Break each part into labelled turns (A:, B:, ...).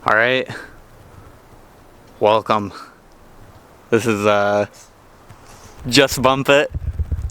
A: Alright, welcome. This is Just Bump It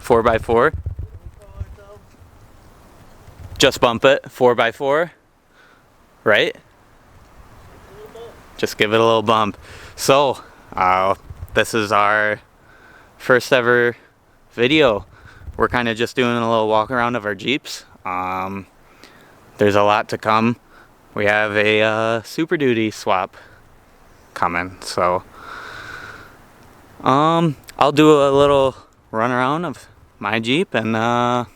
A: 4x4. Just Bump It 4x4, right? Just give it a little bump. So, this is our first ever video. We're kind of just doing a little walk around of our Jeeps. There's a lot to come. We have a Super Duty swap coming, so I'll do a little run around of my Jeep, and then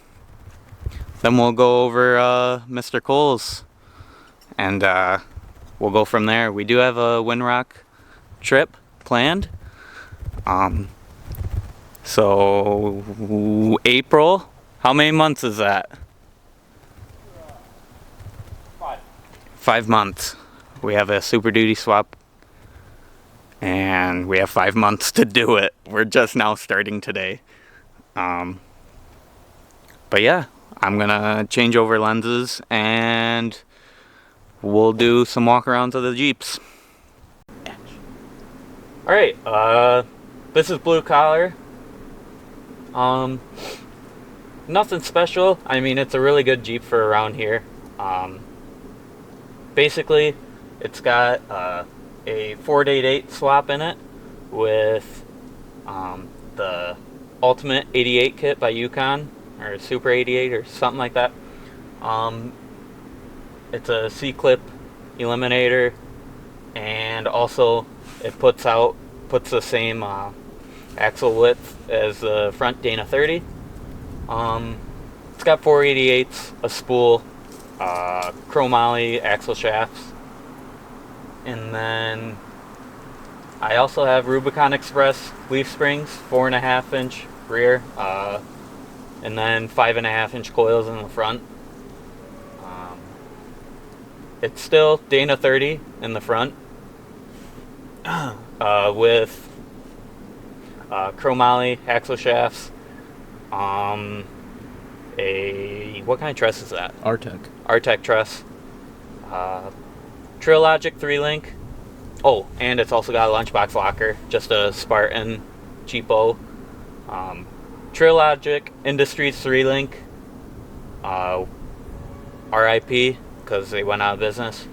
A: we'll go over Mr. Cole's, and we'll go from there. We do have a Windrock trip planned. So April, how many months is that? 5 months. We have a Super Duty swap, and we have 5 months to do it. We're just now starting today. But yeah, I'm gonna change over lenses and we'll do some walkarounds of the Jeeps. Alright, this is Blue Collar. Nothing special. I mean, it's a really good Jeep for around here. Basically, it's got a 488 swap in it with the Ultimate 88 kit by Yukon, or Super 88 or something like that. It's a C-clip eliminator, and also it puts the same axle width as the front Dana 30. It's got 488s, a spool, chromoly axle shafts, and then I also have Rubicon Express leaf springs, 4.5 inch rear, and then 5.5 inch coils in the front. It's still Dana 30 in the front, with chromoly axle shafts. What kind of truss is that? Artec truss. Trilogic 3-link. Oh, and it's also got a lunchbox locker, just a Spartan cheapo. Trilogic Industries 3-link. RIP, because they went out of business.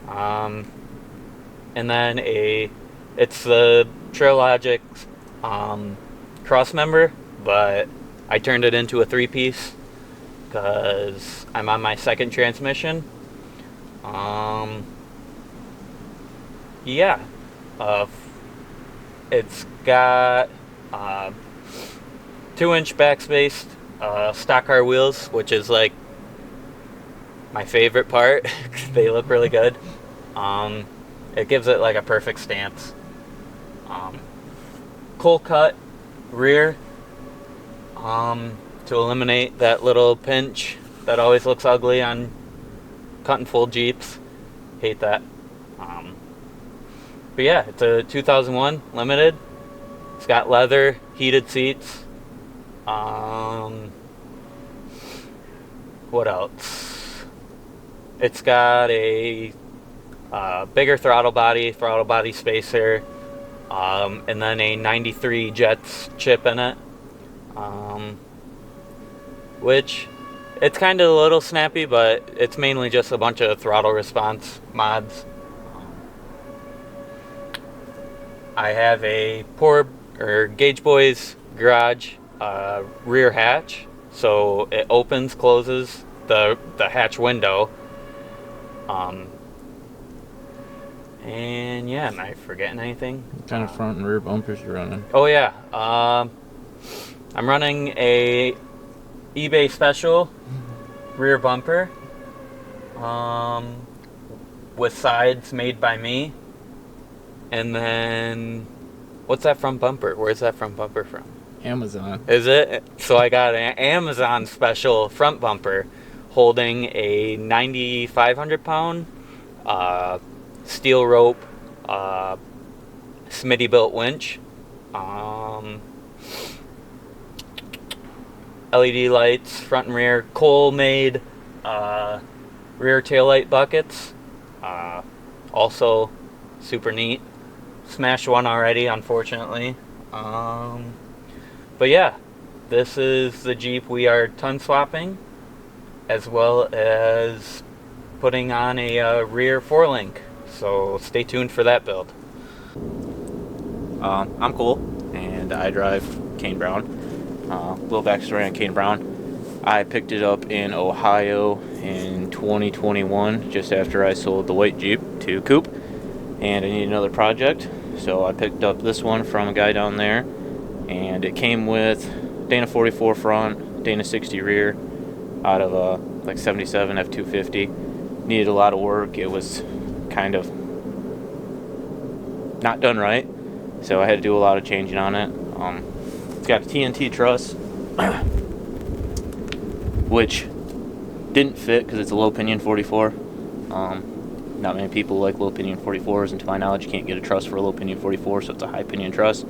A: And then it's the Trilogic cross member, but I turned it into a 3-piece because I'm on my second transmission. Yeah, it's got 2-inch backspaced stock car wheels, which is like my favorite part. They look really good. It gives it like a perfect stance. Cold cut rear, to eliminate that little pinch that always looks ugly on cut and full Jeeps. Hate that. But yeah, it's a 2001 Limited. It's got leather, heated seats. What else? It's got a bigger throttle body spacer, and then a 93 Jets chip in it, which it's kind of a little snappy, but it's mainly just a bunch of throttle response mods. I have a Gauge Boys garage rear hatch, so it opens, closes the hatch window. And yeah, am I forgetting anything?
B: What kind of front and rear bumpers you running?
A: Oh yeah, I'm running a eBay special rear bumper, with sides made by me. And then, what's that front bumper? Where's that front bumper from?
B: Amazon.
A: Is it? So I got an Amazon special front bumper holding a 9,500 pound steel rope Smitty built winch, LED lights front and rear, Cole made rear taillight buckets, Also super neat. Smashed one already, unfortunately. But yeah, this is the Jeep we are ton swapping, as well as putting on a rear 4-link. So stay tuned for that build.
C: I'm Cole, and I drive Kane Brown. Little backstory on Kane Brown. I picked it up in Ohio in 2021, just after I sold the white Jeep to Coupe, and I needed another project, so I picked up this one from a guy down there, and it came with Dana 44 front, Dana 60 rear, out of a like 77 F250. Needed a lot of work. It was kind of not done right, so I had to do a lot of changing on it. It's got a TNT truss, which didn't fit because it's a low pinion 44. Not many people like low pinion 44s, and to my knowledge you can't get a truss for a low pinion 44, so it's a high pinion truss.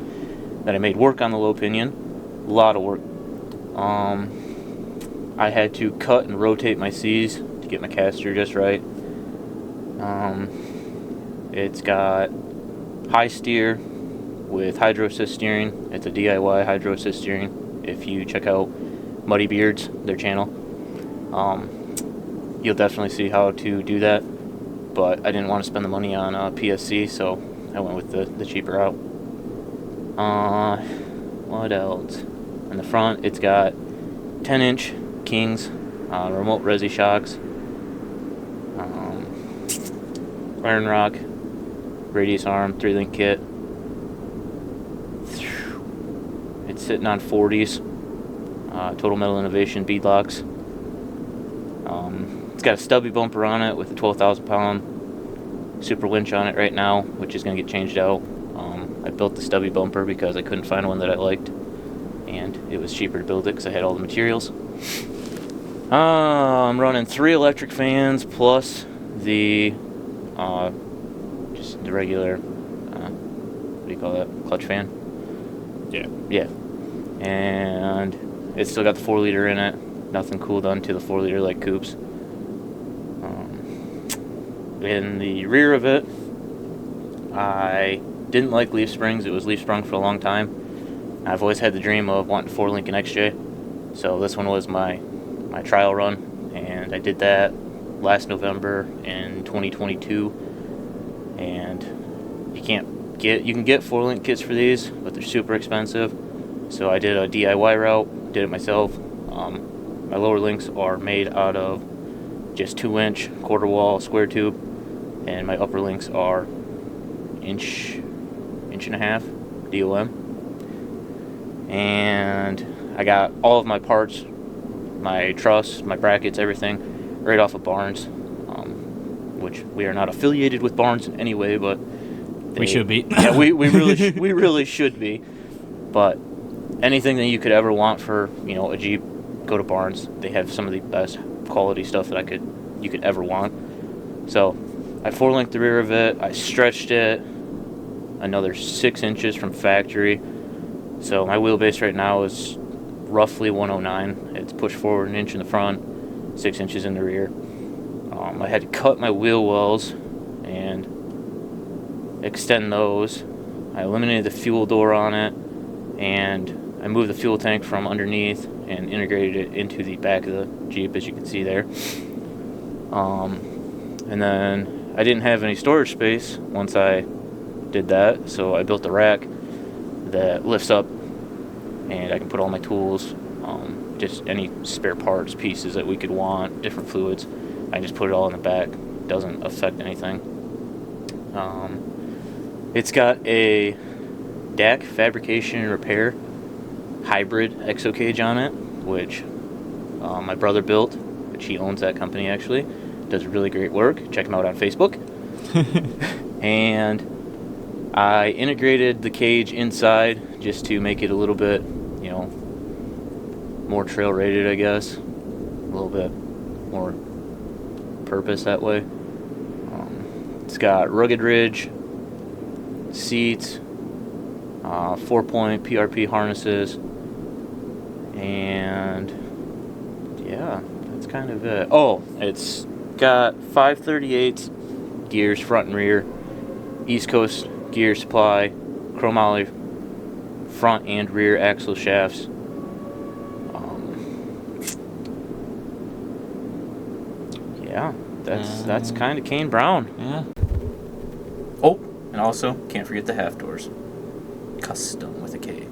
C: Then I made work on the low pinion, a lot of work. I had to cut and rotate my C's to get my caster just right. It's got high steer with hydro assist steering. It's a DIY hydro assist steering. If you check out Muddy Beards, their channel, you'll definitely see how to do that. But I didn't want to spend the money on PSC, so I went with the cheaper route. What else? In the front, it's got 10-inch Kings, remote resi shocks, iron rock, radius arm, 3-link kit. It's sitting on 40s, Total Metal Innovation beadlocks. It's got a stubby bumper on it with a 12,000 pound super winch on it right now, which is going to get changed out. I built the stubby bumper because I couldn't find one that I liked, and it was cheaper to build it because I had all the materials. I'm running 3 electric fans plus the just the regular what do you call that, clutch fan? Yeah. And it's still got the 4-liter in it. Nothing cool done to the 4-liter like Coupe's. In the rear of it, I didn't like leaf springs. It was leaf sprung for a long time. I've always had the dream of wanting 4-link and XJ, so this one was my trial run, and I did that last November in 2022. And you can get 4-link kits for these, but they're super expensive. So I did a DIY route, did it myself. My lower links are made out of just 2-inch quarter wall square tube, and my upper links are inch and a half DOM. And I got all of my parts, my truss, my brackets, everything right off of Barnes, which we are not affiliated with Barnes in any way, but
B: We should be.
C: Yeah, we really should be. But anything that you could ever want for, a Jeep, go to Barnes. They have some of the best quality stuff that you could ever want. So I 4-linked the rear of it. I stretched it another 6 inches from factory. So my wheelbase right now is roughly 109. It's pushed forward 1 inch in the front, 6 inches in the rear. I had to cut my wheel wells and extend those. I eliminated the fuel door on it, and I moved the fuel tank from underneath and integrated it into the back of the Jeep, as you can see there. And then I didn't have any storage space once I did that, so I built a rack that lifts up, and I can put all my tools, just any spare parts, pieces that we could want, different fluids. I just put it all in the back. Doesn't affect anything. It's got a DAC fabrication and repair hybrid exo cage on it, which my brother built, which he owns that company actually. Does really great work. Check him out on Facebook. And I integrated the cage inside just to make it a little bit, more trail rated, I guess. A little bit more purpose that way. It's got rugged ridge seats, 4-point PRP harnesses, and yeah, that's kind of it. Oh, it's got 5/38 gears, front and rear, East Coast gear supply, chromoly front and rear axle shafts. Yeah, that's kind of Kane Brown.
B: Yeah.
C: Oh, and also can't forget the half doors, custom with a K.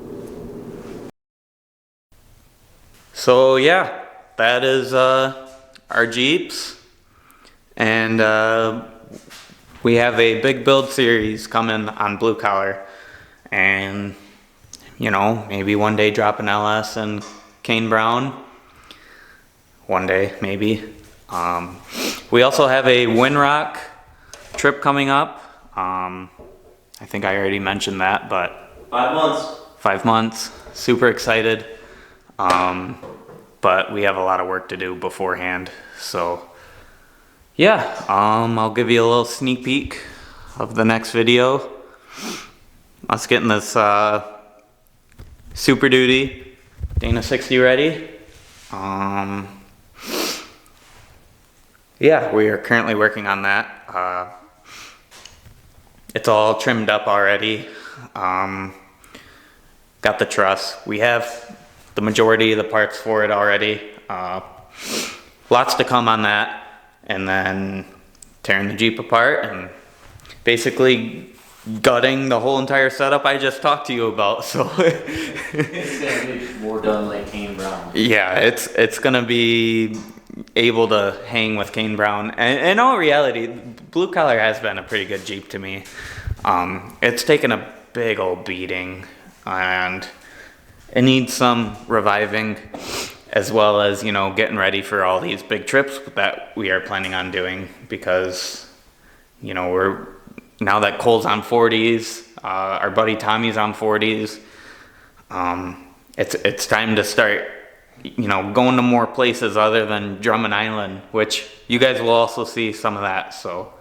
A: So yeah, that is our Jeeps, and we have a big build series coming on Blue Collar, and you know, maybe one day drop an LS and Kane Brown. One day, maybe. We also have a Winrock trip coming up. I think I already mentioned that, but
C: 5 months.
A: 5 months. Super excited. But we have a lot of work to do beforehand. So yeah, I'll give you a little sneak peek of the next video. Us getting this Super Duty Dana 60 ready. Yeah, we are currently working on that. It's all trimmed up already. Got the truss. We have the majority of the parts for it already. Lots to come on that. And then tearing the Jeep apart and basically gutting the whole entire setup I just talked to you about. So
C: It's gonna be more done like Kane Brown.
A: yeah, it's gonna be able to hang with Kane Brown. And in all reality, Blue Collar has been a pretty good Jeep to me. It's taken a big old beating, and it needs some reviving, as well as, you know, getting ready for all these big trips that we are planning on doing, because, you know, now that Cole's on 40s, our buddy Tommy's on 40s, it's time to start, you know, going to more places other than Drummond Island, which you guys will also see some of that. So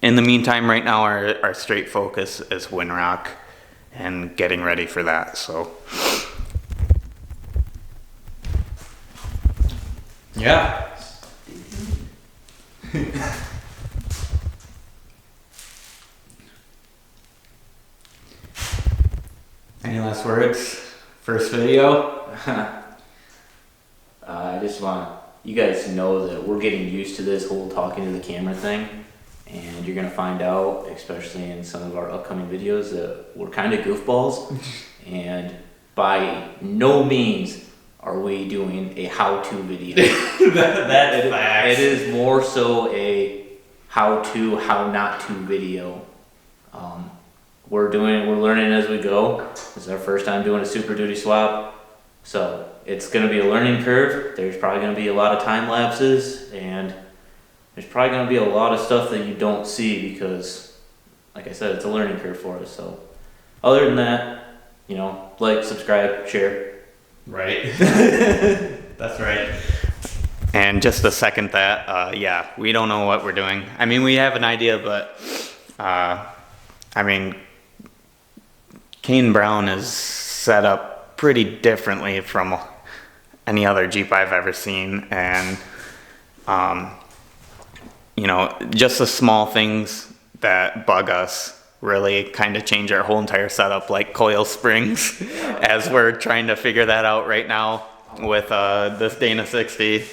A: in the meantime, right now our straight focus is Winrock and getting ready for that. So yeah. Any last words? First video?
C: I just want you guys to know that we're getting used to this whole talking to the camera thing, and you're gonna find out, especially in some of our upcoming videos, that we're kind of goofballs, and by no means are we doing a how-to video.
A: That's facts.
C: It is more so a how-to, how not to video. We're learning as we go. This is our first time doing a Super Duty swap, so it's gonna be a learning curve. There's probably gonna be a lot of time lapses, and there's probably gonna be a lot of stuff that you don't see because, like I said, it's a learning curve for us. So other than that, you know, like, subscribe, share.
A: Right. That's right. And just to second that, yeah, we don't know what we're doing. I mean, we have an idea, but I mean, Kane Brown is set up pretty differently from any other Jeep I've ever seen, and you know, just the small things that bug us really kind of change our whole entire setup, like coil springs, as we're trying to figure that out right now with this Dana 60.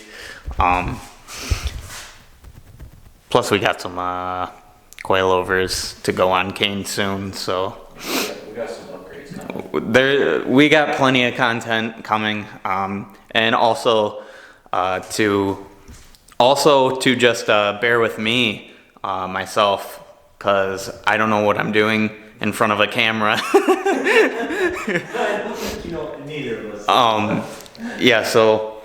A: Plus we got some coilovers to go on Kane soon, so
C: We got some upgrades coming.
A: we got plenty of content coming, and also to just bear with me myself, because I don't know what I'm doing in front of a camera.
C: You know, neither of us.
A: Yeah, so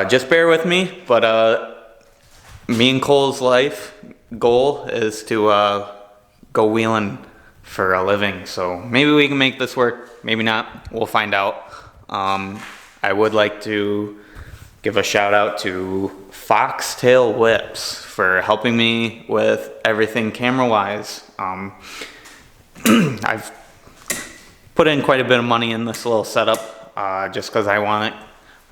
A: just bear with me, but me and Cole's life goal is to go wheeling for a living, so maybe we can make this work, maybe not, we'll find out. I would like to give a shout out to Foxtail Whips for helping me with everything camera wise. I've put in quite a bit of money in this little setup, just because I want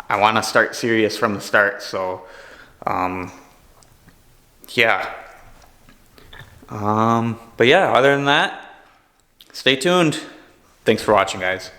A: to start serious from the start. So yeah. But yeah, other than that, stay tuned. Thanks for watching, guys.